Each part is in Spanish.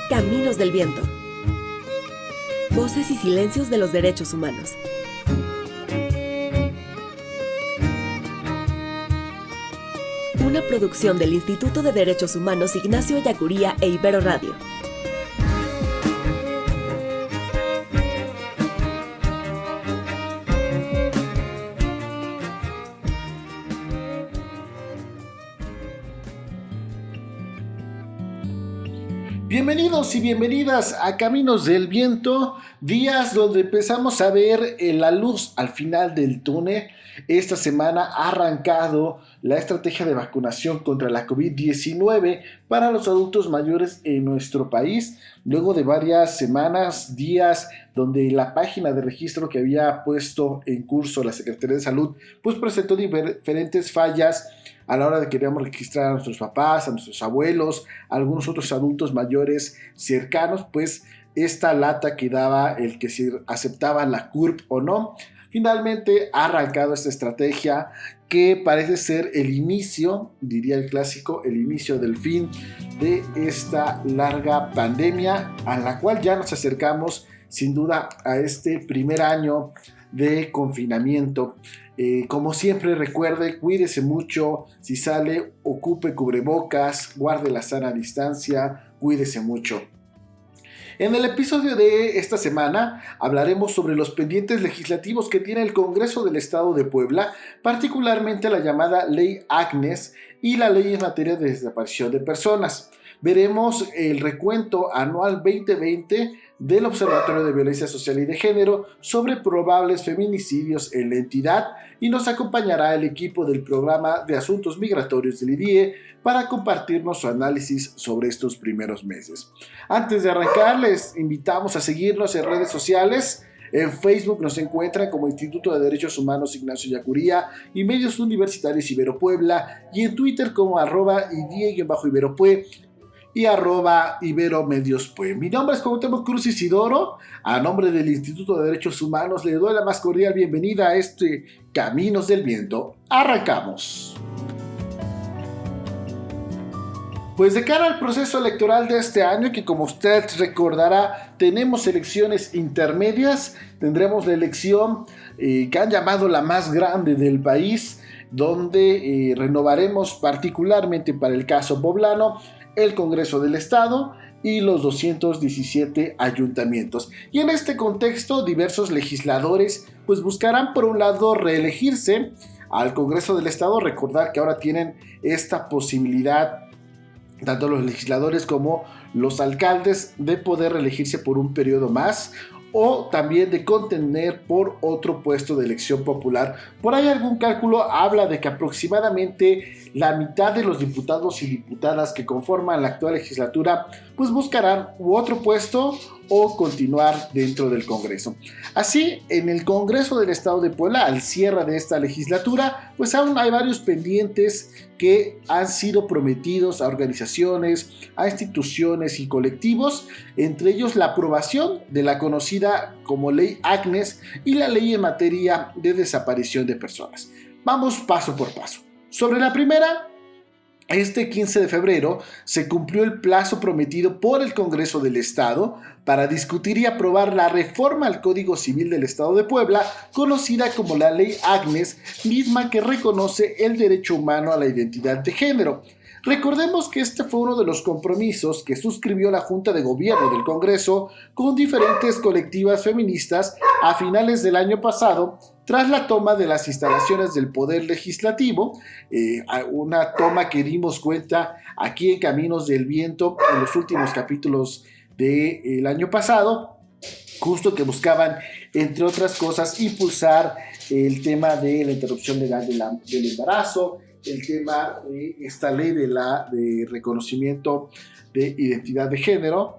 Caminos del Viento. Voces y silencios de los derechos humanos. Una producción del Instituto de Derechos Humanos Ignacio Ellacuría e Ibero Radio. Bienvenidos y bienvenidas a Caminos del Viento, días donde empezamos a ver la luz al final del túnel. Esta semana ha arrancado la estrategia de vacunación contra la COVID-19 para los adultos mayores en nuestro país, luego de varias semanas, días, donde la página de registro que había puesto en curso la Secretaría de Salud, pues presentó diferentes fallas a la hora de que queríamos registrar a nuestros papás, a nuestros abuelos, a algunos otros adultos mayores cercanos, pues esta lata que daba el que si aceptaban la CURP o no. Finalmente ha arrancado esta estrategia que parece ser el inicio, diría el clásico, el inicio del fin de esta larga pandemia a la cual ya nos acercamos sin duda a este primer año de confinamiento. Como siempre, recuerde, cuídese mucho, si sale, ocupe cubrebocas, guarde la sana distancia, cuídese mucho. En el episodio de esta semana hablaremos sobre los pendientes legislativos que tiene el Congreso del Estado de Puebla, particularmente la llamada Ley Agnes y la Ley en materia de desaparición de personas. Veremos el recuento anual 2020 del Observatorio de Violencia Social y de Género sobre probables feminicidios en la entidad y nos acompañará el equipo del Programa de Asuntos Migratorios del IDIE para compartirnos su análisis sobre estos primeros meses. Antes de arrancar, les invitamos a seguirnos en redes sociales. En Facebook nos encuentran como Instituto de Derechos Humanos Ignacio Ellacuría y Medios Universitarios Ibero Puebla, y en Twitter como @idie_iberopue y @iberomedios.pue. Mi nombre es Cuauhtémoc Cruz Isidoro. A nombre del Instituto de Derechos Humanos le doy la más cordial bienvenida a este Caminos del Viento. ¡Arrancamos! Pues de cara al proceso electoral de este año, que como usted recordará, tenemos elecciones intermedias, tendremos la elección que han llamado la más grande del país, donde renovaremos particularmente para el caso poblano el Congreso del Estado y los 217 ayuntamientos. Y en este contexto, diversos legisladores pues buscarán por un lado reelegirse al Congreso del Estado. Recordar que ahora tienen esta posibilidad tanto los legisladores como los alcaldes de poder reelegirse por un periodo más o también de contender por otro puesto de elección popular. Por ahí algún cálculo habla de que aproximadamente la mitad de los diputados y diputadas que conforman la actual legislatura pues buscarán otro puesto o continuar dentro del Congreso. Así, en el Congreso del Estado de Puebla, al cierre de esta legislatura, pues aún hay varios pendientes que han sido prometidos a organizaciones, a instituciones y colectivos, entre ellos la aprobación de la conocida como Ley Agnes y la ley en materia de desaparición de personas. Vamos paso por paso. Sobre la primera, este 15 de febrero se cumplió el plazo prometido por el Congreso del Estado para discutir y aprobar la reforma al Código Civil del Estado de Puebla, conocida como la Ley Agnes, misma que reconoce el derecho humano a la identidad de género. Recordemos que este fue uno de los compromisos que suscribió la Junta de Gobierno del Congreso con diferentes colectivas feministas a finales del año pasado, tras la toma de las instalaciones del Poder Legislativo, una toma que dimos cuenta aquí en Caminos del Viento en los últimos capítulos del año pasado, justo que buscaban, entre otras cosas, impulsar el tema de la interrupción legal del embarazo, el tema de esta ley de reconocimiento de identidad de género,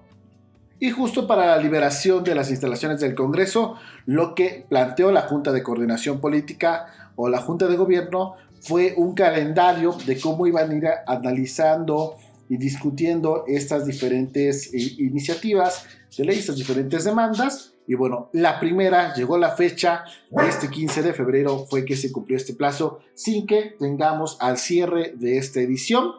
y justo para la liberación de las instalaciones del Congreso, lo que planteó la Junta de Coordinación Política o la Junta de Gobierno fue un calendario de cómo iban a ir analizando y discutiendo estas diferentes iniciativas de ley, estas diferentes demandas, Y bueno, la primera, llegó la fecha, este 15 de febrero fue que se cumplió este plazo sin que tengamos al cierre de esta edición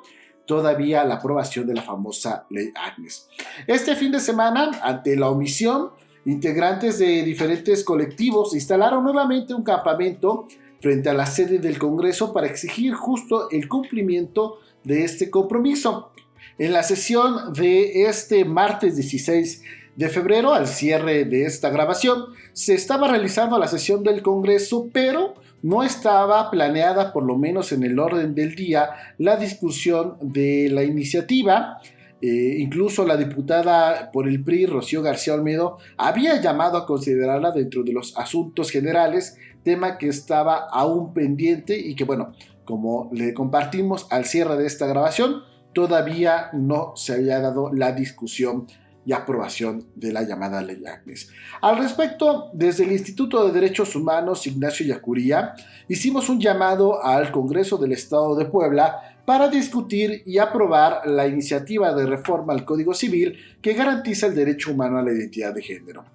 todavía la aprobación de la famosa Ley Agnes. Este fin de semana, ante la omisión, integrantes de diferentes colectivos instalaron nuevamente un campamento frente a la sede del Congreso para exigir justo el cumplimiento de este compromiso. En la sesión de este martes 16 de febrero, al cierre de esta grabación, se estaba realizando la sesión del Congreso, pero no estaba planeada, por lo menos en el orden del día, la discusión de la iniciativa. Incluso la diputada por el PRI, Rocío García Olmedo, había llamado a considerarla dentro de los asuntos generales, tema que estaba aún pendiente y que, bueno, como le compartimos al cierre de esta grabación, todavía no se había dado la discusión y aprobación de la llamada Ley Agnes. Al respecto, desde el Instituto de Derechos Humanos Ignacio Ellacuría, hicimos un llamado al Congreso del Estado de Puebla para discutir y aprobar la iniciativa de reforma al Código Civil que garantiza el derecho humano a la identidad de género.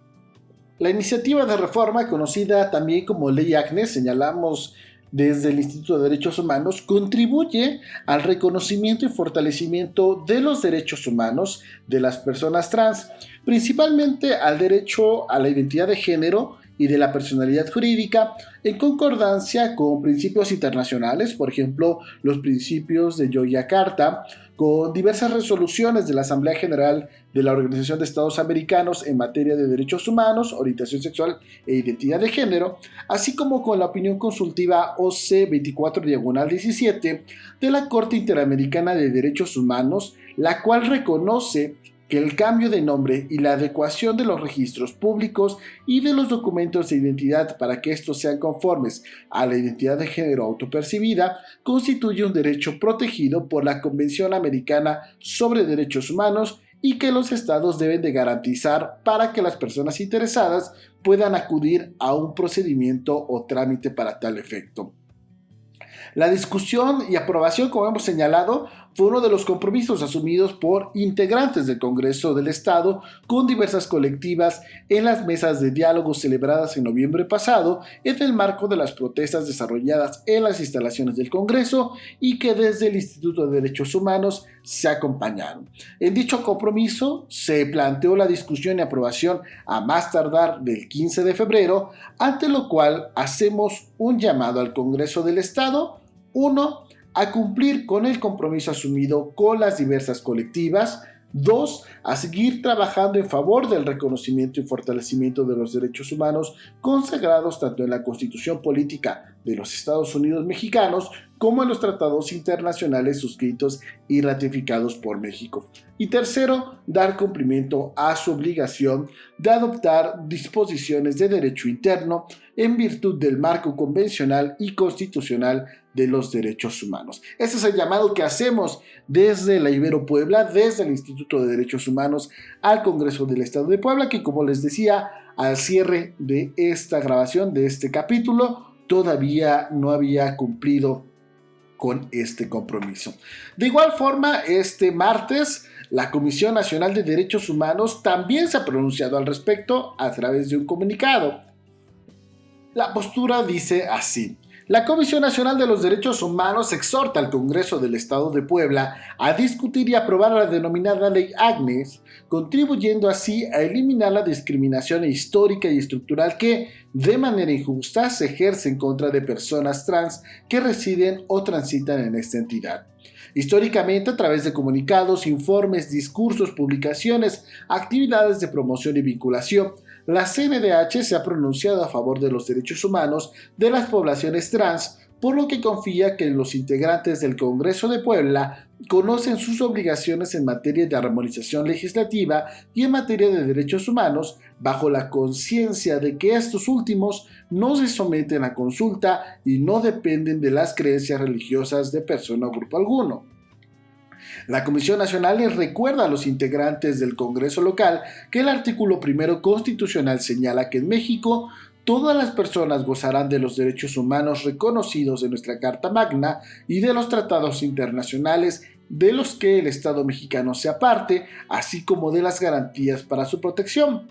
La iniciativa de reforma, conocida también como Ley Agnes, señalamos desde el Instituto de Derechos Humanos, contribuye al reconocimiento y fortalecimiento de los derechos humanos de las personas trans, principalmente al derecho a la identidad de género y de la personalidad jurídica, en concordancia con principios internacionales, por ejemplo, los principios de Yogyakarta, con diversas resoluciones de la Asamblea General de la Organización de Estados Americanos en materia de derechos humanos, orientación sexual e identidad de género, así como con la opinión consultiva OC 24/17 de la Corte Interamericana de Derechos Humanos, la cual reconoce que el cambio de nombre y la adecuación de los registros públicos y de los documentos de identidad para que estos sean conformes a la identidad de género autopercibida constituye un derecho protegido por la Convención Americana sobre Derechos Humanos y que los estados deben de garantizar para que las personas interesadas puedan acudir a un procedimiento o trámite para tal efecto. La discusión y aprobación, como hemos señalado, fue uno de los compromisos asumidos por integrantes del Congreso del Estado con diversas colectivas en las mesas de diálogo celebradas en noviembre pasado en el marco de las protestas desarrolladas en las instalaciones del Congreso y que desde el Instituto de Derechos Humanos se acompañaron. En dicho compromiso se planteó la discusión y aprobación a más tardar del 15 de febrero, ante lo cual hacemos un llamado al Congreso del Estado. 1. A cumplir con el compromiso asumido con las diversas colectivas. 2. A seguir trabajando en favor del reconocimiento y fortalecimiento de los derechos humanos consagrados tanto en la Constitución Política de los Estados Unidos Mexicanos como en los tratados internacionales suscritos y ratificados por México. Y tercero, dar cumplimiento a su obligación de adoptar disposiciones de derecho interno en virtud del marco convencional y constitucional de los derechos humanos. Ese es el llamado que hacemos desde la Ibero Puebla, desde el Instituto de Derechos Humanos al Congreso del Estado de Puebla, que, como les decía, al cierre de esta grabación, de este capítulo, todavía no había cumplido con este compromiso. De igual forma, este martes, la Comisión Nacional de Derechos Humanos también se ha pronunciado al respecto a través de un comunicado. La postura dice así: la Comisión Nacional de los Derechos Humanos exhorta al Congreso del Estado de Puebla a discutir y aprobar la denominada Ley Agnes, contribuyendo así a eliminar la discriminación histórica y estructural que, de manera injusta, se ejerce en contra de personas trans que residen o transitan en esta entidad. Históricamente, a través de comunicados, informes, discursos, publicaciones, actividades de promoción y vinculación, la CNDH se ha pronunciado a favor de los derechos humanos de las poblaciones trans, por lo que confía que los integrantes del Congreso de Puebla conocen sus obligaciones en materia de armonización legislativa y en materia de derechos humanos, bajo la conciencia de que estos últimos no se someten a consulta y no dependen de las creencias religiosas de persona o grupo alguno. La Comisión Nacional les recuerda a los integrantes del Congreso local que el artículo 1 constitucional señala que en México todas las personas gozarán de los derechos humanos reconocidos en nuestra Carta Magna y de los tratados internacionales de los que el Estado mexicano sea parte, así como de las garantías para su protección.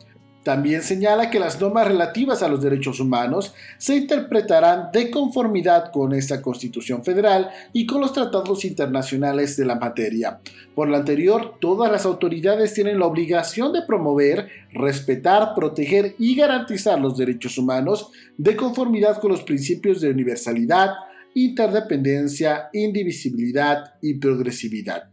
También señala que las normas relativas a los derechos humanos se interpretarán de conformidad con esta Constitución Federal y con los tratados internacionales de la materia. Por lo anterior, todas las autoridades tienen la obligación de promover, respetar, proteger y garantizar los derechos humanos de conformidad con los principios de universalidad, interdependencia, indivisibilidad y progresividad.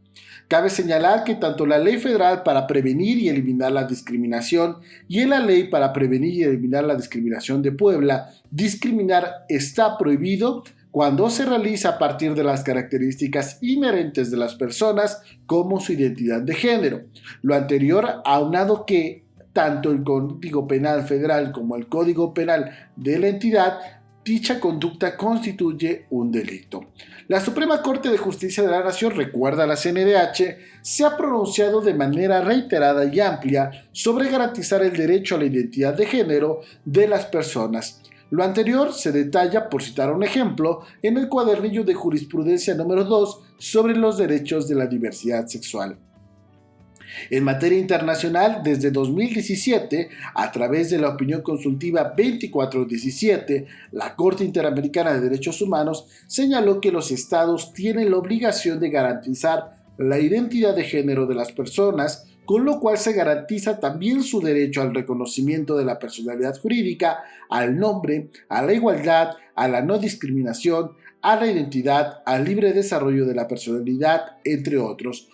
Cabe señalar que tanto la Ley Federal para prevenir y eliminar la discriminación y en la Ley para prevenir y eliminar la discriminación de Puebla, discriminar está prohibido cuando se realiza a partir de las características inherentes de las personas como su identidad de género. Lo anterior, aunado que tanto el Código Penal Federal como el Código Penal de la entidad, dicha conducta constituye un delito. La Suprema Corte de Justicia de la Nación, recuerda a la CNDH, se ha pronunciado de manera reiterada y amplia sobre garantizar el derecho a la identidad de género de las personas. Lo anterior se detalla, por citar un ejemplo, en el cuadernillo de jurisprudencia número 2 sobre los derechos de la diversidad sexual. En materia internacional, desde 2017, a través de la opinión consultiva 2417, la Corte Interamericana de Derechos Humanos señaló que los estados tienen la obligación de garantizar la identidad de género de las personas, con lo cual se garantiza también su derecho al reconocimiento de la personalidad jurídica, al nombre, a la igualdad, a la no discriminación, a la identidad, al libre desarrollo de la personalidad, entre otros.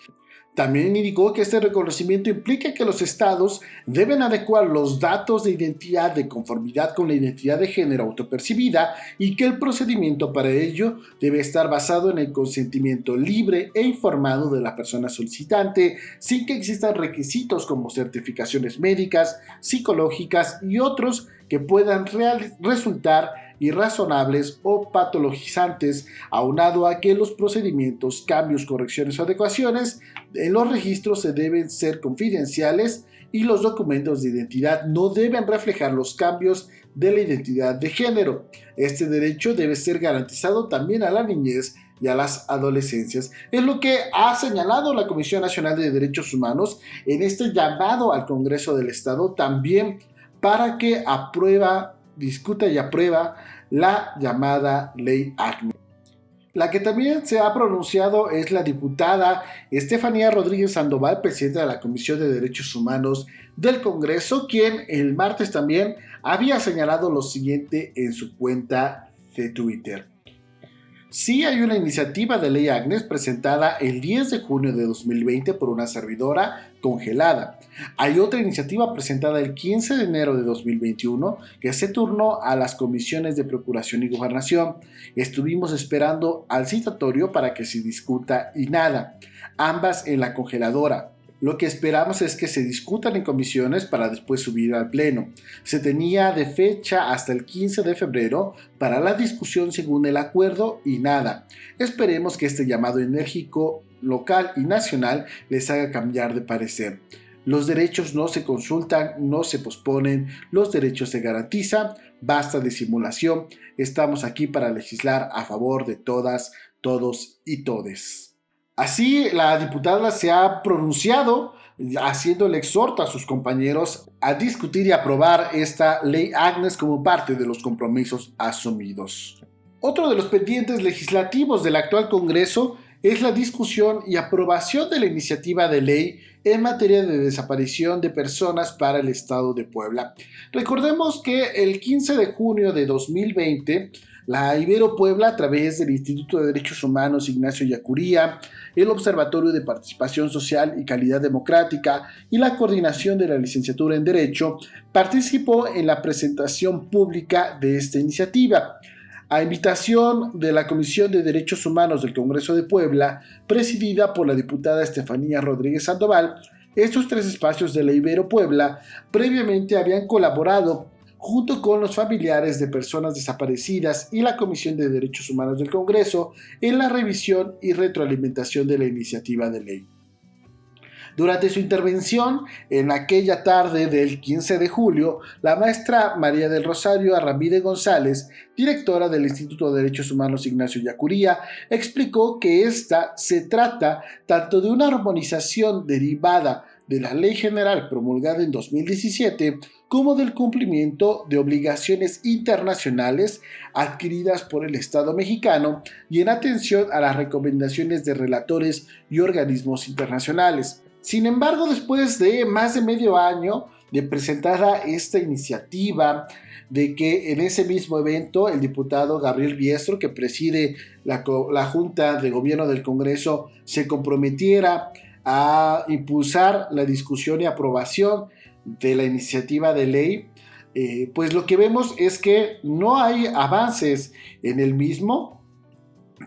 También indicó que este reconocimiento implica que los estados deben adecuar los datos de identidad de conformidad con la identidad de género autopercibida y que el procedimiento para ello debe estar basado en el consentimiento libre e informado de la persona solicitante, sin que existan requisitos como certificaciones médicas, psicológicas y otros que puedan resultar irrazonables o patologizantes, aunado a que los procedimientos, cambios, correcciones o adecuaciones en los registros se deben ser confidenciales y los documentos de identidad no deben reflejar los cambios de la identidad de género. Este derecho debe ser garantizado también a la niñez y a las adolescencias. Es lo que ha señalado la Comisión Nacional de Derechos Humanos en este llamado al Congreso del Estado también para que discuta y aprueba la llamada Ley Agnes. La que también se ha pronunciado es la diputada Estefanía Rodríguez Sandoval, presidenta de la Comisión de Derechos Humanos del Congreso, quien el martes también había señalado lo siguiente en su cuenta de Twitter. Sí hay una iniciativa de Ley Agnes presentada el 10 de junio de 2020 por una servidora congelada. Hay otra iniciativa presentada el 15 de enero de 2021 que se turnó a las comisiones de Procuración y Gobernación. Estuvimos esperando al citatorio para que se discuta y nada, ambas en la congeladora. Lo que esperamos es que se discutan en comisiones para después subir al pleno. Se tenía de fecha hasta el 15 de febrero para la discusión según el acuerdo y nada. Esperemos que este llamado enérgico local y nacional les haga cambiar de parecer. Los derechos no se consultan, no se posponen, los derechos se garantizan, basta de simulación. Estamos aquí para legislar a favor de todas, todos y todes. Así, la diputada se ha pronunciado haciendo el exhorto a sus compañeros a discutir y aprobar esta Ley Agnes como parte de los compromisos asumidos. Otro de los pendientes legislativos del actual Congreso es la discusión y aprobación de la iniciativa de ley en materia de desaparición de personas para el Estado de Puebla. Recordemos que el 15 de junio de 2020, la Ibero Puebla, a través del Instituto de Derechos Humanos Ignacio Ellacuría, el Observatorio de Participación Social y Calidad Democrática y la Coordinación de la Licenciatura en Derecho, participó en la presentación pública de esta iniciativa. A invitación de la Comisión de Derechos Humanos del Congreso de Puebla, presidida por la diputada Estefanía Rodríguez Sandoval, estos tres espacios de la Ibero Puebla previamente habían colaborado junto con los familiares de personas desaparecidas y la Comisión de Derechos Humanos del Congreso en la revisión y retroalimentación de la iniciativa de ley. Durante su intervención, en aquella tarde del 15 de julio, la maestra María del Rosario Arrambide González, directora del Instituto de Derechos Humanos Ignacio Ellacuría, explicó que esta se trata tanto de una armonización derivada de la Ley General promulgada en 2017, como del cumplimiento de obligaciones internacionales adquiridas por el Estado mexicano y en atención a las recomendaciones de relatores y organismos internacionales. Sin embargo, después de más de medio año de presentada esta iniciativa, de que en ese mismo evento el diputado Gabriel Biestro, que preside la Junta de Gobierno del Congreso, se comprometiera a impulsar la discusión y aprobación de la iniciativa de ley, pues lo que vemos es que no hay avances en el mismo,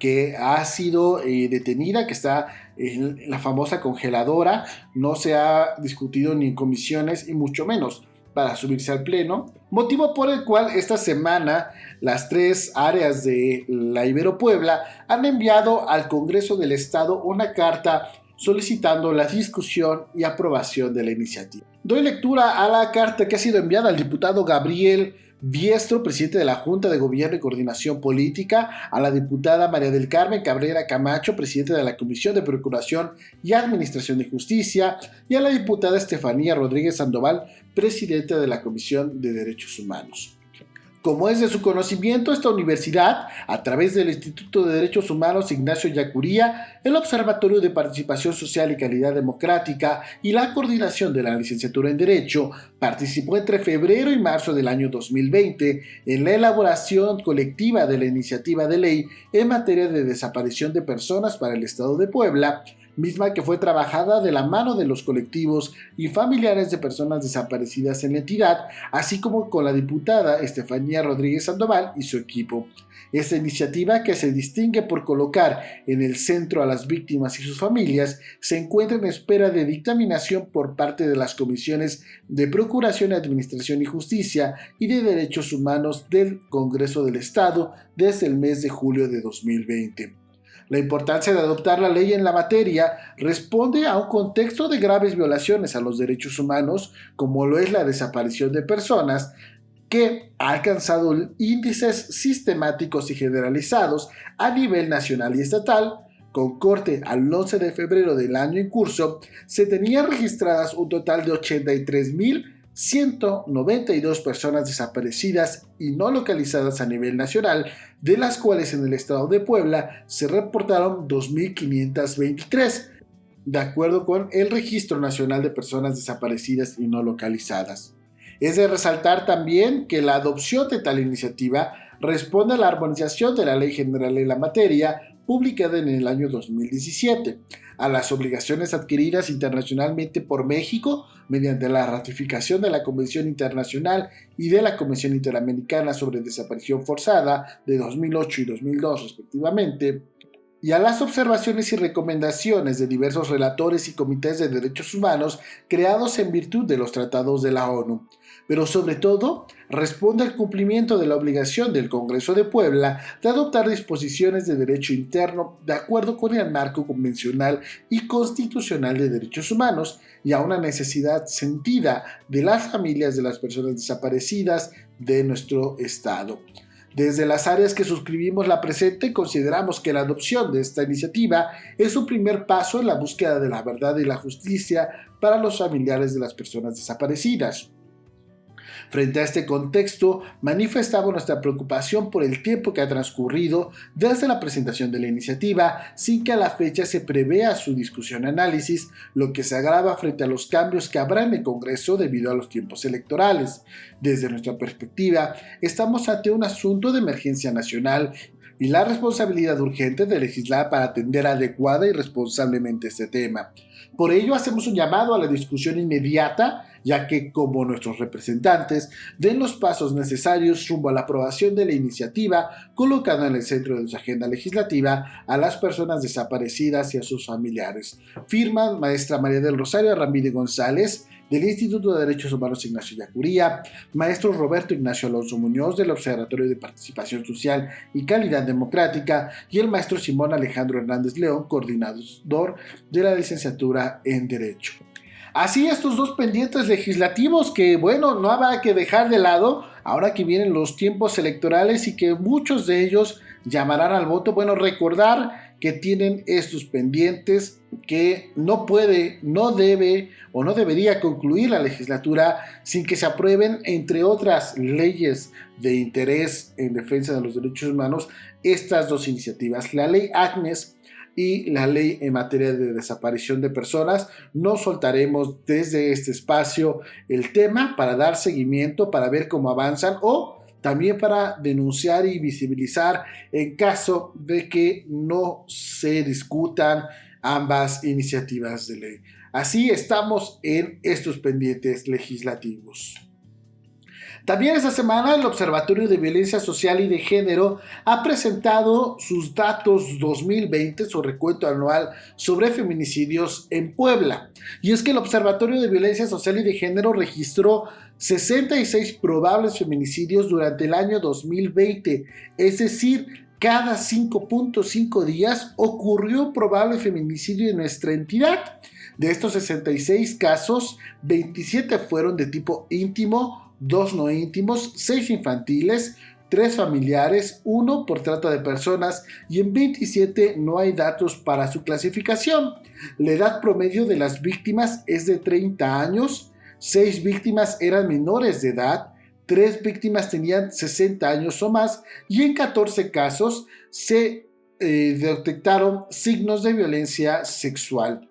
que ha sido detenida, que está en la famosa congeladora, no se ha discutido ni en comisiones y mucho menos para subirse al pleno, motivo por el cual esta semana las 3 áreas de la Ibero Puebla han enviado al Congreso del Estado una carta solicitando la discusión y aprobación de la iniciativa. Doy lectura a la carta que ha sido enviada al diputado Gabriel Biestro, presidente de la Junta de Gobierno y Coordinación Política, a la diputada María del Carmen Cabrera Camacho, presidente de la Comisión de Procuración y Administración de Justicia, y a la diputada Estefanía Rodríguez Sandoval, presidenta de la Comisión de Derechos Humanos. Como es de su conocimiento, esta universidad, a través del Instituto de Derechos Humanos Ignacio Ellacuría, el Observatorio de Participación Social y Calidad Democrática y la coordinación de la licenciatura en Derecho, participó entre febrero y marzo del año 2020 en la elaboración colectiva de la iniciativa de ley en materia de desaparición de personas para el Estado de Puebla, misma que fue trabajada de la mano de los colectivos y familiares de personas desaparecidas en la entidad, así como con la diputada Estefanía Rodríguez Sandoval y su equipo. Esta iniciativa, que se distingue por colocar en el centro a las víctimas y sus familias, se encuentra en espera de dictaminación por parte de las comisiones de Procuración, Administración y Justicia y de Derechos Humanos del Congreso del Estado desde el mes de julio de 2020. La importancia de adoptar la ley en la materia responde a un contexto de graves violaciones a los derechos humanos, como lo es la desaparición de personas, que ha alcanzado índices sistemáticos y generalizados a nivel nacional y estatal. Con corte al 11 de febrero del año en curso, se tenían registradas un total de 83,192 personas desaparecidas y no localizadas a nivel nacional, de las cuales en el estado de Puebla se reportaron 2,523, de acuerdo con el Registro Nacional de Personas Desaparecidas y No Localizadas. Es de resaltar también que la adopción de tal iniciativa responde a la armonización de la Ley General en la materia, publicada en el año 2017, a las obligaciones adquiridas internacionalmente por México mediante la ratificación de la Convención Internacional y de la Convención Interamericana sobre Desaparición Forzada de 2008 y 2002 respectivamente, y a las observaciones y recomendaciones de diversos relatores y comités de derechos humanos creados en virtud de los tratados de la ONU. Pero sobre todo, responde al cumplimiento de la obligación del Congreso de Puebla de adoptar disposiciones de derecho interno de acuerdo con el marco convencional y constitucional de derechos humanos y a una necesidad sentida de las familias de las personas desaparecidas de nuestro Estado. Desde las áreas que suscribimos la presente, consideramos que la adopción de esta iniciativa es un primer paso en la búsqueda de la verdad y la justicia para los familiares de las personas desaparecidas. Frente a este contexto, manifestamos nuestra preocupación por el tiempo que ha transcurrido desde la presentación de la iniciativa sin que a la fecha se prevea su discusión y análisis, lo que se agrava frente a los cambios que habrá en el Congreso debido a los tiempos electorales. Desde nuestra perspectiva, estamos ante un asunto de emergencia nacional y la responsabilidad urgente de legislar para atender adecuada y responsablemente este tema. Por ello, hacemos un llamado a la discusión inmediata, ya que, como nuestros representantes, den los pasos necesarios rumbo a la aprobación de la iniciativa, colocando en el centro de su agenda legislativa a las personas desaparecidas y a sus familiares. Firma maestra María del Rosario Ramírez González, del Instituto de Derechos Humanos Ignacio Ellacuría, maestro Roberto Ignacio Alonso Muñoz, del Observatorio de Participación Social y Calidad Democrática, y el maestro Simón Alejandro Hernández León, coordinador de la licenciatura en Derecho. Así, estos dos pendientes legislativos que, bueno, no habrá que dejar de lado ahora que vienen los tiempos electorales y que muchos de ellos llamarán al voto. Bueno, recordar que tienen estos pendientes que no puede, no debe o no debería concluir la legislatura sin que se aprueben, entre otras leyes de interés en defensa de los derechos humanos, estas dos iniciativas, la ley Agnes y la ley en materia de desaparición de personas. No soltaremos desde este espacio el tema para dar seguimiento, para ver cómo avanzan o también para denunciar y visibilizar en caso de que no se discutan ambas iniciativas de ley. Así estamos en estos pendientes legislativos. También esta semana el Observatorio de Violencia Social y de Género ha presentado sus datos 2020, su recuento anual sobre feminicidios en Puebla. Y es que el Observatorio de Violencia Social y de Género registró 66 probables feminicidios durante el año 2020, es decir, cada 5.5 días ocurrió un probable feminicidio en nuestra entidad. De estos 66 casos, 27 fueron de tipo íntimo, 2 no íntimos, 6 infantiles, 3 familiares, 1 por trata de personas y en 27 no hay datos para su clasificación. La edad promedio de las víctimas es de 30 años, 6 víctimas eran menores de edad, 3 víctimas tenían 60 años o más y en 14 casos se detectaron signos de violencia sexual.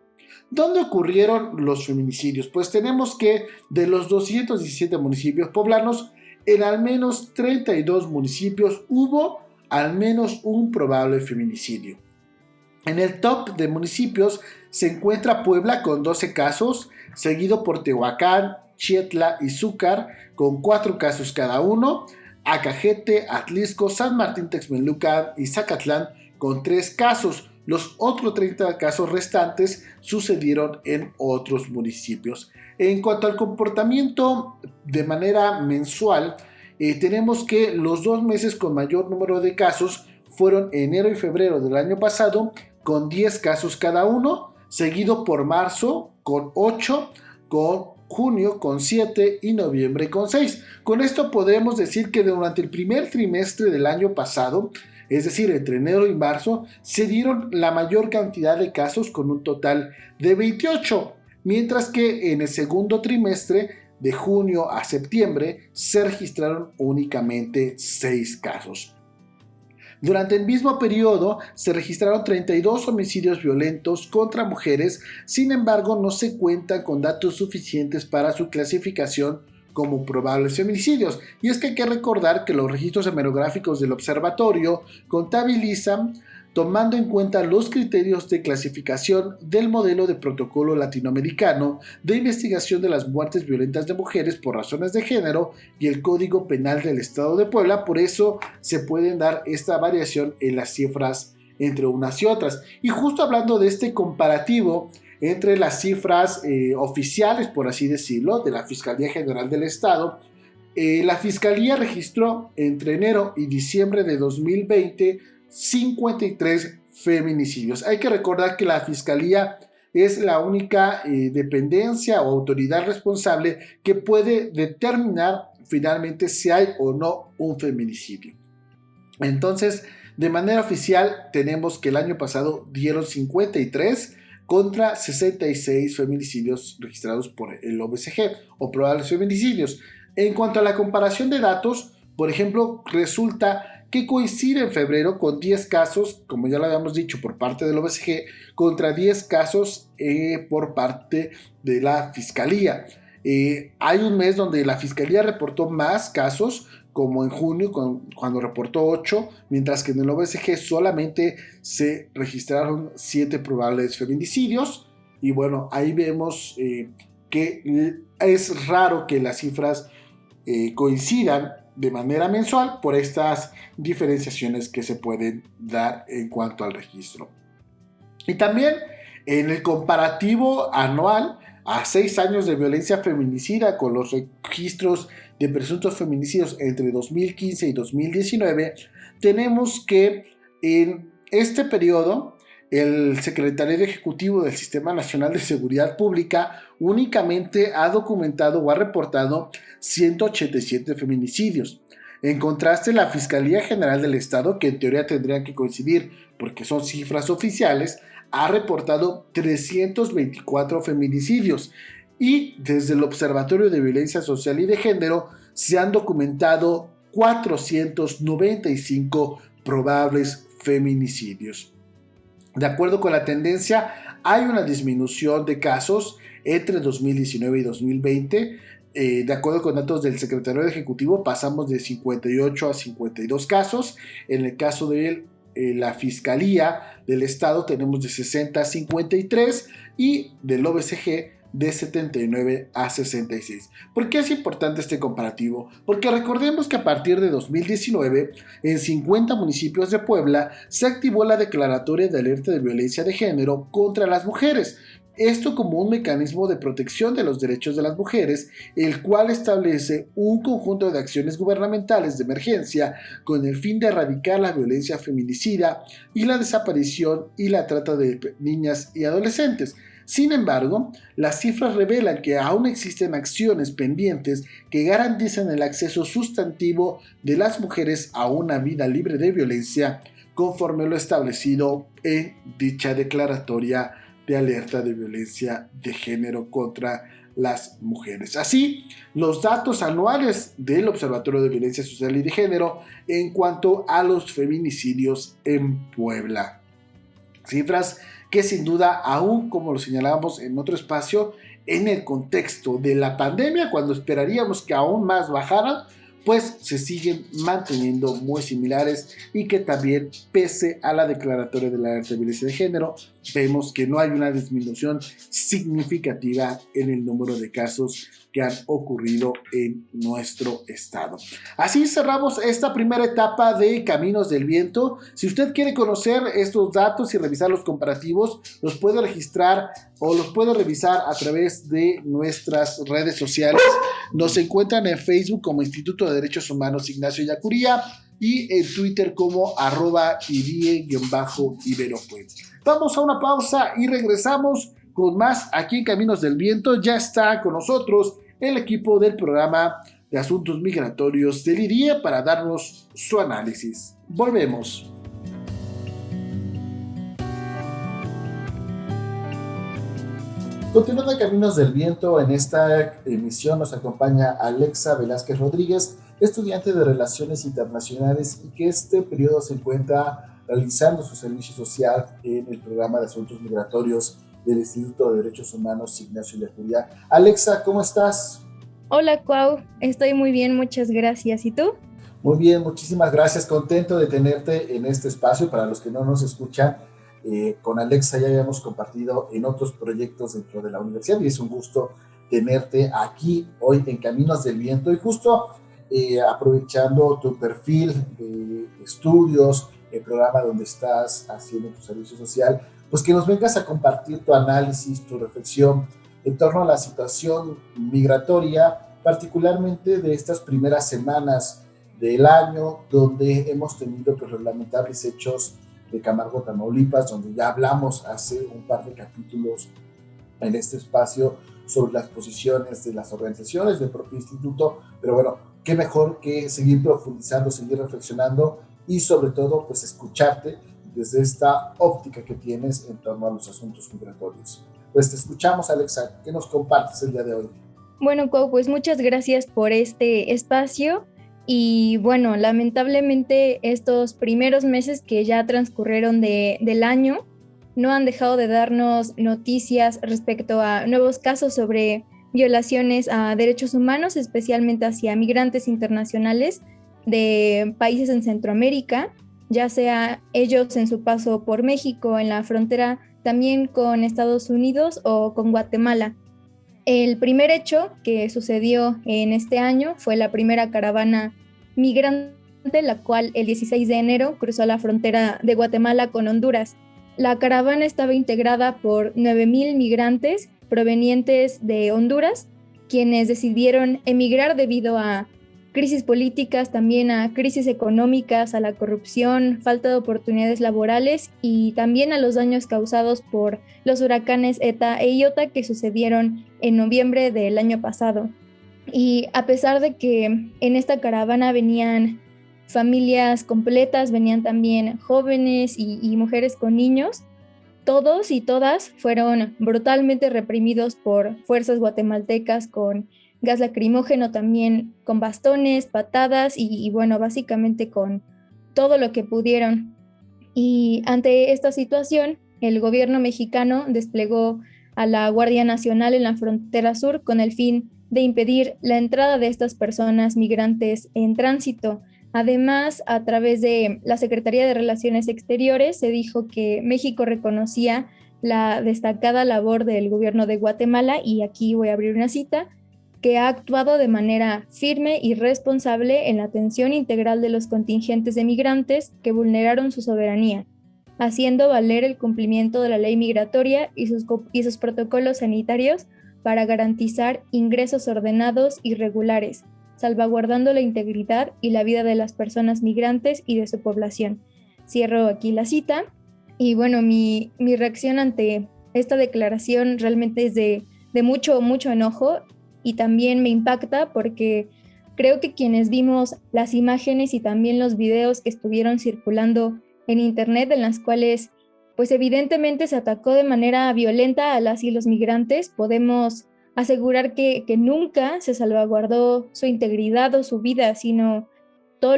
¿Dónde ocurrieron los feminicidios? Pues tenemos que de los 217 municipios poblanos, en al menos 32 municipios hubo al menos un probable feminicidio. En el top de municipios se encuentra Puebla con 12 casos, seguido por Tehuacán, Chietla y Zúcar con 4 casos cada uno, Acajete, Atlisco, San Martín Texmelucan y Zacatlán con 3 casos. Los otros 30 casos restantes sucedieron en otros municipios. En cuanto al comportamiento de manera mensual, tenemos que los 2 meses con mayor número de casos fueron enero y febrero del año pasado con 10 casos cada uno, seguido por marzo con 8, con junio con 7 y noviembre con 6. Con esto podemos decir que durante el primer trimestre del año pasado, es decir, entre enero y marzo, se dieron la mayor cantidad de casos con un total de 28, mientras que en el segundo trimestre, de junio a septiembre, se registraron únicamente 6 casos. Durante el mismo periodo se registraron 32 homicidios violentos contra mujeres, sin embargo no se cuentan con datos suficientes para su clasificación como probables feminicidios. Y es que hay que recordar que los registros hemerográficos del observatorio contabilizan tomando en cuenta los criterios de clasificación del modelo de protocolo latinoamericano de investigación de las muertes violentas de mujeres por razones de género y el Código Penal del Estado de Puebla. Por eso se pueden dar esta variación en las cifras entre unas y otras. Y justo hablando de este comparativo entre las cifras oficiales, por así decirlo, de la Fiscalía General del Estado, la Fiscalía registró entre enero y diciembre de 2020 53 feminicidios. Hay que recordar que la Fiscalía es la única dependencia o autoridad responsable que puede determinar finalmente si hay o no un feminicidio. Entonces, de manera oficial, tenemos que el año pasado dieron 53 contra 66 feminicidios registrados por el OVCG o probables feminicidios. En cuanto a la comparación de datos, por ejemplo, resulta que coincide en febrero con 10 casos, como ya lo habíamos dicho, por parte del OVCG, contra 10 casos por parte de la Fiscalía. Hay un mes donde la Fiscalía reportó más casos, como en junio, cuando reportó 8, mientras que en el OVCG solamente se registraron 7 probables feminicidios. Y bueno, ahí vemos que es raro que las cifras coincidan de manera mensual por estas diferenciaciones que se pueden dar en cuanto al registro. Y también en el comparativo anual a 6 años de violencia feminicida con los registros de presuntos feminicidios entre 2015 y 2019, tenemos que en este periodo el Secretariado Ejecutivo del Sistema Nacional de Seguridad Pública únicamente ha documentado o ha reportado 187 feminicidios. En contraste, la Fiscalía General del Estado, que en teoría tendrían que coincidir porque son cifras oficiales, ha reportado 324 feminicidios y desde el Observatorio de Violencia Social y de Género se han documentado 495 probables feminicidios. De acuerdo con la tendencia, hay una disminución de casos entre 2019 y 2020. De acuerdo con datos del Secretariado Ejecutivo, pasamos de 58 a 52 casos. En el caso de la Fiscalía del Estado tenemos de 60 a 53 y del OVCG de 79 a 66. ¿Por qué es importante este comparativo? Porque recordemos que a partir de 2019, en 50 municipios de Puebla, se activó la declaratoria de alerta de violencia de género contra las mujeres. Esto como un mecanismo de protección de los derechos de las mujeres, el cual establece un conjunto de acciones gubernamentales de emergencia con el fin de erradicar la violencia feminicida y la desaparición y la trata de niñas y adolescentes. Sin embargo, las cifras revelan que aún existen acciones pendientes que garantizan el acceso sustantivo de las mujeres a una vida libre de violencia, conforme lo establecido en dicha declaratoria de alerta de violencia de género contra las mujeres. Así, los datos anuales del Observatorio de Violencia Social y de Género en cuanto a los feminicidios en Puebla. Cifras que sin duda, aún como lo señalábamos en otro espacio, en el contexto de la pandemia, cuando esperaríamos que aún más bajaran, pues se siguen manteniendo muy similares y que también, pese a la declaratoria de la alerta de violencia de género, vemos que no hay una disminución significativa en el número de casos que han ocurrido en nuestro estado. Así cerramos esta primera etapa de Caminos del Viento. Si usted quiere conocer estos datos y revisar los comparativos, los puede registrar o los puede revisar a través de nuestras redes sociales. Nos encuentran en Facebook como Instituto de Derechos Humanos Ignacio Ellacuría y en Twitter como @idie_ibero. Vamos a una pausa y regresamos con más aquí en Caminos del Viento. Ya está con nosotros el equipo del programa de asuntos migratorios del IDIE para darnos su análisis. Volvemos. Continuando en Caminos del Viento, en esta emisión nos acompaña Alexa Velázquez Rodríguez, estudiante de Relaciones Internacionales y que este periodo se encuentra realizando su servicio social en el programa de asuntos migratorios del Instituto de Derechos Humanos Ignacio Ellacuría. Alexa, ¿cómo estás? Hola, Cuau. Estoy muy bien, muchas gracias. ¿Y tú? Muy bien, muchísimas gracias. Contento de tenerte en este espacio. Para los que no nos escuchan, con Alexa ya habíamos compartido en otros proyectos dentro de la universidad y es un gusto tenerte aquí hoy en Caminos del Viento y justo aprovechando tu perfil de estudios, el programa donde estás haciendo tu servicio social, pues que nos vengas a compartir tu análisis, tu reflexión en torno a la situación migratoria, particularmente de estas primeras semanas del año, donde hemos tenido pues, los lamentables hechos de Camargo, Tamaulipas, donde ya hablamos hace un par de capítulos en este espacio sobre las posiciones de las organizaciones del propio instituto, pero bueno, qué mejor que seguir profundizando, seguir reflexionando y sobre todo pues escucharte desde esta óptica que tienes en torno a los asuntos migratorios. Pues te escuchamos, Alexa, ¿qué nos compartes el día de hoy? Bueno, Cuau, pues muchas gracias por este espacio y bueno, lamentablemente estos primeros meses que ya transcurrieron del año no han dejado de darnos noticias respecto a nuevos casos sobre violaciones a derechos humanos, especialmente hacia migrantes internacionales de países en Centroamérica, ya sea ellos en su paso por México, en la frontera también con Estados Unidos o con Guatemala. El primer hecho que sucedió en este año fue la primera caravana migrante, la cual el 16 de enero cruzó la frontera de Guatemala con Honduras. La caravana estaba integrada por 9,000 migrantes provenientes de Honduras, quienes decidieron emigrar debido a crisis políticas, también a crisis económicas, a la corrupción, falta de oportunidades laborales y también a los daños causados por los huracanes ETA e Iota que sucedieron en noviembre del año pasado. Y a pesar de que en esta caravana venían familias completas, venían también jóvenes y mujeres con niños, todos y todas fueron brutalmente reprimidos por fuerzas guatemaltecas con gas lacrimógeno, también con bastones, patadas y bueno, básicamente con todo lo que pudieron. Y ante esta situación, el gobierno mexicano desplegó a la Guardia Nacional en la frontera sur con el fin de impedir la entrada de estas personas migrantes en tránsito. Además, a través de la Secretaría de Relaciones Exteriores se dijo que México reconocía la destacada labor del gobierno de Guatemala, y aquí voy a abrir una cita, que ha actuado de manera firme y responsable en la atención integral de los contingentes de migrantes que vulneraron su soberanía, haciendo valer el cumplimiento de la ley migratoria y sus protocolos sanitarios para garantizar ingresos ordenados y regulares, salvaguardando la integridad y la vida de las personas migrantes y de su población. Cierro aquí la cita. Y bueno, mi reacción ante esta declaración realmente es de mucho, mucho enojo, y también me impacta porque creo que quienes vimos las imágenes y también los videos que estuvieron circulando en internet, en las cuales pues evidentemente se atacó de manera violenta a las y los migrantes, podemos asegurar que nunca se salvaguardó su integridad o su vida, sino todo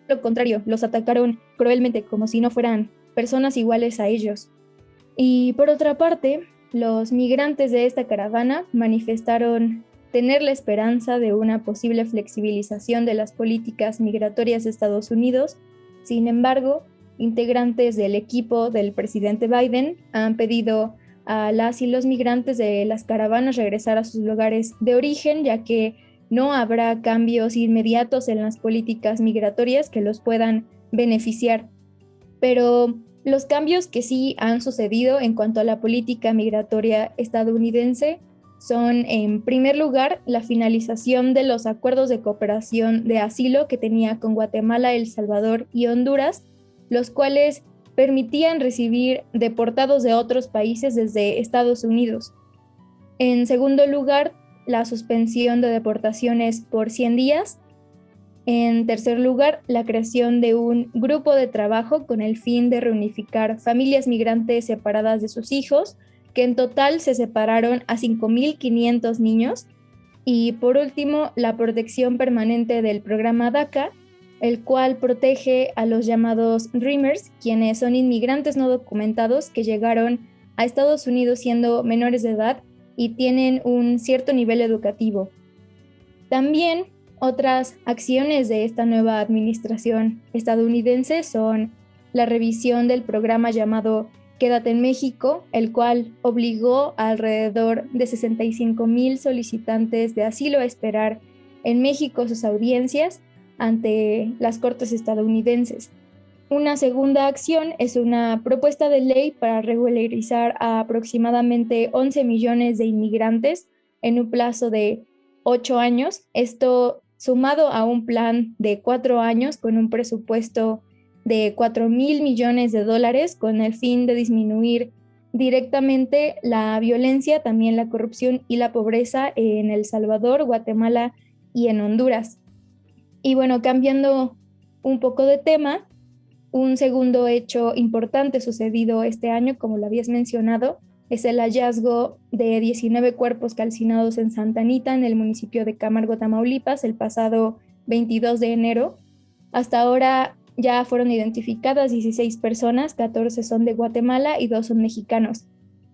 lo contrario, los atacaron cruelmente como si no fueran personas iguales a ellos. Y por otra parte, los migrantes de esta caravana manifestaron tener la esperanza de una posible flexibilización de las políticas migratorias de Estados Unidos. Sin embargo, integrantes del equipo del presidente Biden han pedido a las y los migrantes de las caravanas regresar a sus lugares de origen, ya que no habrá cambios inmediatos en las políticas migratorias que los puedan beneficiar. Pero los cambios que sí han sucedido en cuanto a la política migratoria estadounidense son, en primer lugar, la finalización de los acuerdos de cooperación de asilo que tenía con Guatemala, El Salvador y Honduras, los cuales permitían recibir deportados de otros países desde Estados Unidos. En segundo lugar, la suspensión de deportaciones por 100 días. En tercer lugar, la creación de un grupo de trabajo con el fin de reunificar familias migrantes separadas de sus hijos, que en total se separaron a 5.500 niños. Y por último, la protección permanente del programa DACA, el cual protege a los llamados Dreamers, quienes son inmigrantes no documentados que llegaron a Estados Unidos siendo menores de edad y tienen un cierto nivel educativo. También otras acciones de esta nueva administración estadounidense son la revisión del programa llamado Quédate en México, el cual obligó a alrededor de 65,000 solicitantes de asilo a esperar en México sus audiencias ante las cortes estadounidenses. Una segunda acción es una propuesta de ley para regularizar a aproximadamente 11 millones de inmigrantes en un plazo de 8 años. Esto sumado a un plan de 4 años con un presupuesto de $4,000 millones con el fin de disminuir directamente la violencia, también la corrupción y la pobreza en El Salvador, Guatemala y en Honduras. Y bueno, cambiando un poco de tema, un segundo hecho importante sucedido este año, como lo habías mencionado, es el hallazgo de 19 cuerpos calcinados en Santa Anita, en el municipio de Camargo, Tamaulipas, el pasado 22 de enero. Hasta ahora ya fueron identificadas 16 personas, 14 son de Guatemala y 2 son mexicanos.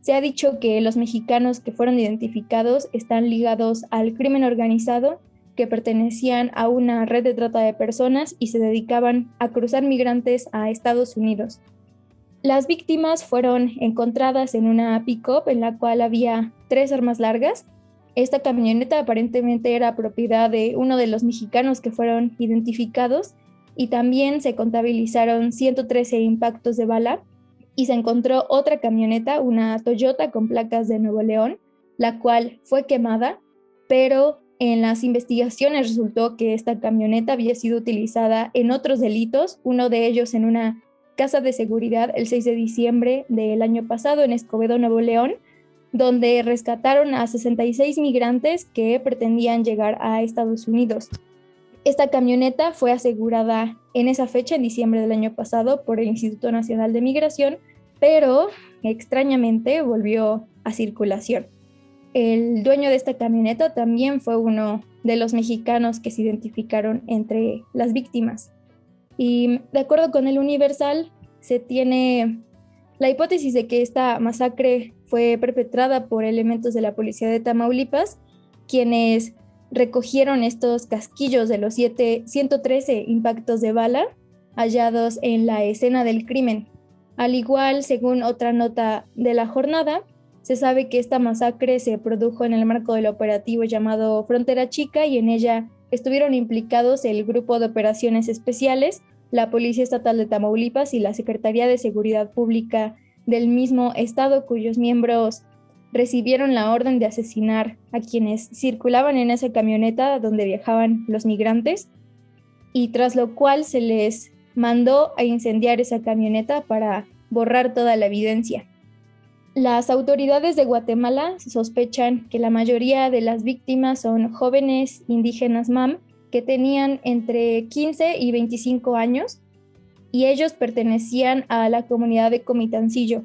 Se ha dicho que los mexicanos que fueron identificados están ligados al crimen organizado, que pertenecían a una red de trata de personas y se dedicaban a cruzar migrantes a Estados Unidos. Las víctimas fueron encontradas en una pick-up en la cual había 3 armas largas. Esta camioneta aparentemente era propiedad de uno de los mexicanos que fueron identificados, y también se contabilizaron 113 impactos de bala, y se encontró otra camioneta, una Toyota con placas de Nuevo León, la cual fue quemada, pero en las investigaciones resultó que esta camioneta había sido utilizada en otros delitos, uno de ellos en una casa de seguridad el 6 de diciembre del año pasado en Escobedo, Nuevo León, donde rescataron a 66 migrantes que pretendían llegar a Estados Unidos. Esta camioneta fue asegurada en esa fecha, en diciembre del año pasado, por el Instituto Nacional de Migración, pero extrañamente volvió a circulación. El dueño de esta camioneta también fue uno de los mexicanos que se identificaron entre las víctimas. Y de acuerdo con el Universal, se tiene la hipótesis de que esta masacre fue perpetrada por elementos de la policía de Tamaulipas, quienes recogieron estos casquillos de los 113 impactos de bala hallados en la escena del crimen. Al igual, según otra nota de la jornada, se sabe que esta masacre se produjo en el marco del operativo llamado Frontera Chica y en ella estuvieron implicados el Grupo de Operaciones Especiales, la Policía Estatal de Tamaulipas y la Secretaría de Seguridad Pública del mismo estado, cuyos miembros recibieron la orden de asesinar a quienes circulaban en esa camioneta donde viajaban los migrantes, y tras lo cual se les mandó a incendiar esa camioneta para borrar toda la evidencia. Las autoridades de Guatemala sospechan que la mayoría de las víctimas son jóvenes indígenas MAM que tenían entre 15 y 25 años y ellos pertenecían a la comunidad de Comitancillo.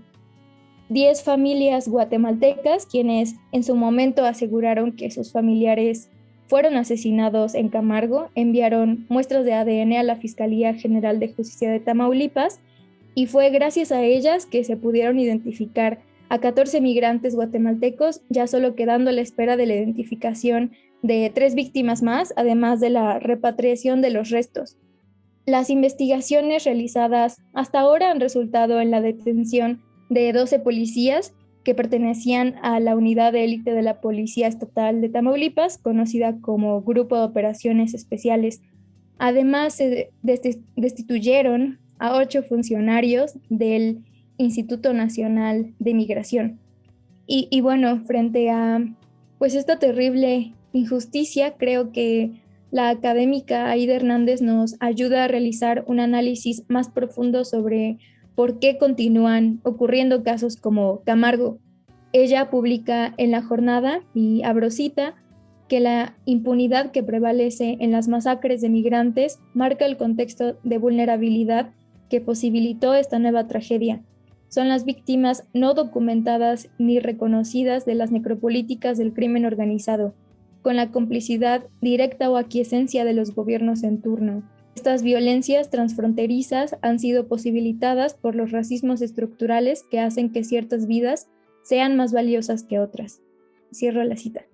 10 familias guatemaltecas, quienes en su momento aseguraron que sus familiares fueron asesinados en Camargo, enviaron muestras de ADN a la Fiscalía General de Justicia de Tamaulipas y fue gracias a ellas que se pudieron identificar a 14 migrantes guatemaltecos, ya solo quedando a la espera de la identificación de 3 víctimas más, además de la repatriación de los restos. Las investigaciones realizadas hasta ahora han resultado en la detención de 12 policías que pertenecían a la unidad de élite de la Policía Estatal de Tamaulipas, conocida como Grupo de Operaciones Especiales. Además, se destituyeron a 8 funcionarios del Instituto Nacional de Migración. Y bueno, frente a pues esta terrible injusticia, creo que la académica Aida Hernández nos ayuda a realizar un análisis más profundo sobre por qué continúan ocurriendo casos como Camargo. Ella publica en la jornada, y abro cita, que la impunidad que prevalece en las masacres de migrantes marca el contexto de vulnerabilidad que posibilitó esta nueva tragedia. Son las víctimas no documentadas ni reconocidas de las necropolíticas del crimen organizado, con la complicidad directa o aquiescencia de los gobiernos en turno. Estas violencias transfronterizas han sido posibilitadas por los racismos estructurales que hacen que ciertas vidas sean más valiosas que otras. Cierro la cita.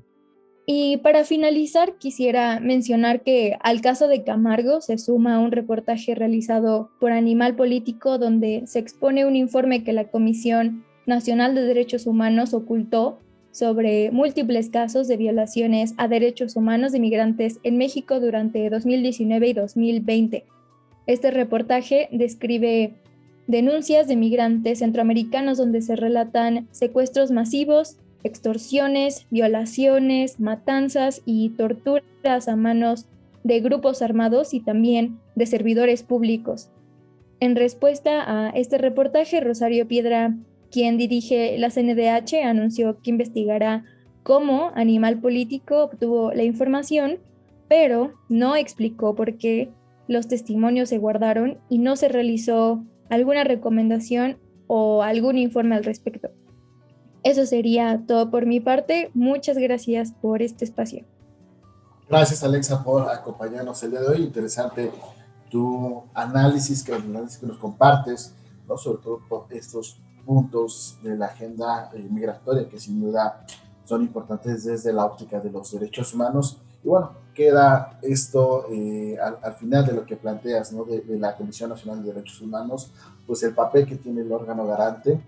Y para finalizar, quisiera mencionar que al caso de Camargo se suma un reportaje realizado por Animal Político donde se expone un informe que la Comisión Nacional de Derechos Humanos ocultó sobre múltiples casos de violaciones a derechos humanos de migrantes en México durante 2019 y 2020. Este reportaje describe denuncias de migrantes centroamericanos donde se relatan secuestros masivos, extorsiones, violaciones, matanzas y torturas a manos de grupos armados y también de servidores públicos. En respuesta a este reportaje, Rosario Piedra, quien dirige la CNDH, anunció que investigará cómo Animal Político obtuvo la información, pero no explicó por qué los testimonios se guardaron y no se realizó alguna recomendación o algún informe al respecto. Eso sería todo por mi parte. Muchas gracias por este espacio. Gracias, Alexa, por acompañarnos el día de hoy. Interesante tu análisis que nos compartes, ¿no? Sobre todo por estos puntos de la agenda migratoria que sin duda son importantes desde la óptica de los derechos humanos. Y bueno, queda esto al final de lo que planteas, ¿no? de la Comisión Nacional de Derechos Humanos, pues el papel que tiene el órgano garante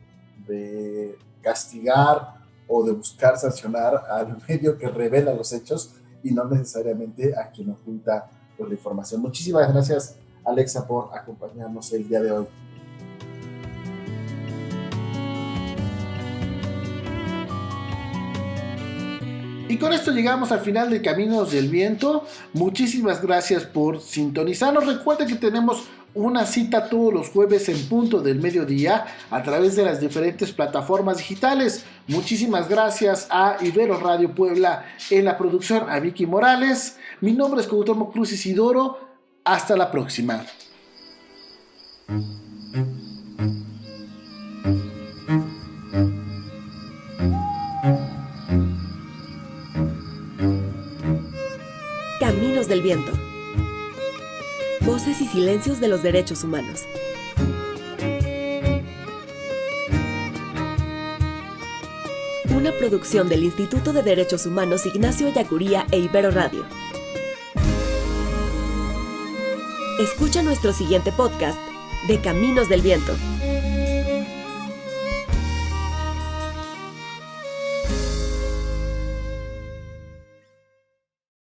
de castigar o de buscar sancionar al medio que revela los hechos y no necesariamente a quien oculta pues, la información. Muchísimas gracias, Alexa, por acompañarnos el día de hoy. Y con esto llegamos al final de Caminos del Viento. Muchísimas gracias por sintonizarnos. Recuerden que tenemos una cita todos los jueves en punto del mediodía a través de las diferentes plataformas digitales. Muchísimas gracias a Ibero Radio Puebla en la producción, a Vicky Morales. Mi nombre es Cuauhtémoc Cruz Isidoro. Hasta la próxima. Caminos del Viento. Voces y silencios de los derechos humanos. Una producción del Instituto de Derechos Humanos Ignacio Ellacuría e Ibero Radio. Escucha nuestro siguiente podcast de Caminos del Viento.